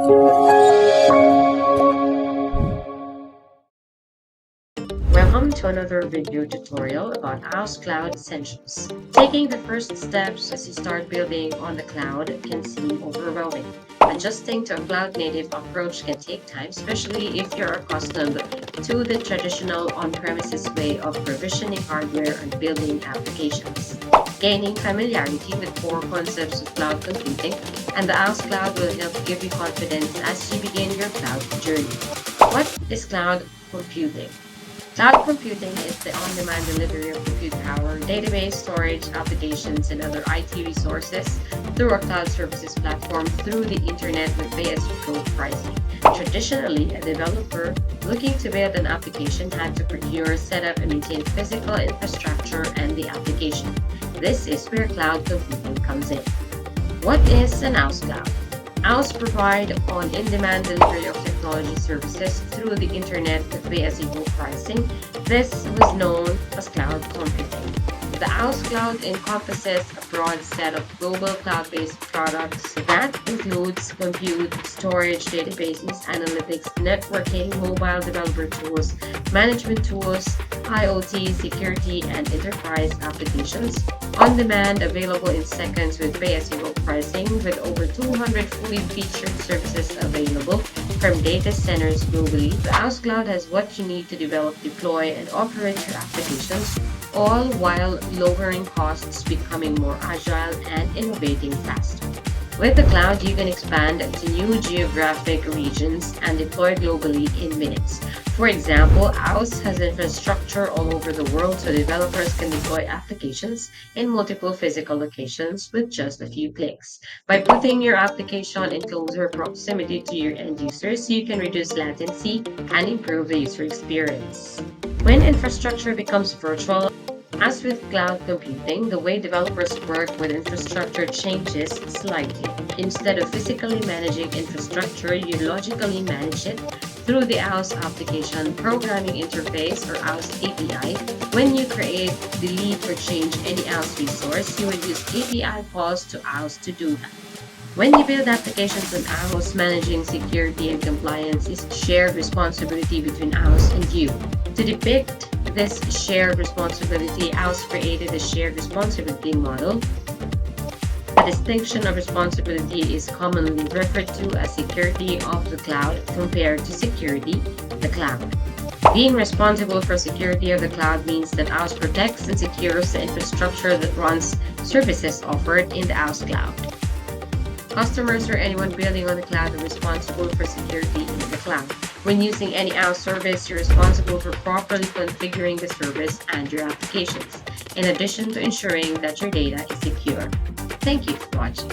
Welcome to another video tutorial about AWS Cloud Essentials. Taking the first steps as you start building on the cloud can seem overwhelming. Adjusting to a cloud-native approach can take time, especially if you're accustomed to the traditional on-premises way of provisioning hardware and building applications. Gaining familiarity with core concepts of cloud computing and the AWS Cloud will help give you confidence as you begin your cloud journey. What is cloud computing? Cloud computing is the on-demand delivery of compute power, database storage, applications, and other IT resources through a cloud services platform through the internet with pay-as-you-go pricing. Traditionally, a developer looking to build an application had to procure, set up, and maintain physical infrastructure and the application. This is where cloud computing comes in. What is an AWS Cloud? AWS provide on-demand delivery of technology services through the internet with pay-as-you-go pricing. This was known as cloud computing. The AWS Cloud encompasses a broad set of global cloud-based products that includes compute, storage, databases, analytics, networking, mobile developer tools, management tools, IoT, security, and enterprise applications. On demand, available in seconds with pay-as-you-go pricing, with over 200 fully featured services available from data centers globally. The AWS Cloud has what you need to develop, deploy, and operate your applications, all while lowering costs, becoming more agile, and innovating faster. With the cloud, you can expand to new geographic regions and deploy globally in minutes. For example, AWS has infrastructure all over the world so developers can deploy applications in multiple physical locations with just a few clicks. By putting your application in closer proximity to your end users, you can reduce latency and improve the user experience. When infrastructure becomes virtual, as with cloud computing, the way developers work with infrastructure changes slightly. Instead of physically managing infrastructure, you logically manage it through the AWS application programming interface or AWS API. When you create, delete, or change any AWS resource, you will use API calls to AWS to do that. When you build applications on AWS, managing security and compliance is shared responsibility between AWS and you. To depict this shared responsibility, AWS created a shared responsibility model. The distinction of responsibility is commonly referred to as security of the cloud compared to security the cloud. Being responsible for security of the cloud means that AWS protects and secures the infrastructure that runs services offered in the AWS Cloud. Customers or anyone building on the cloud are responsible for security in the cloud. When using any AWS service, you're responsible for properly configuring the service and your applications, in addition to ensuring that your data is secure. Thank you for watching.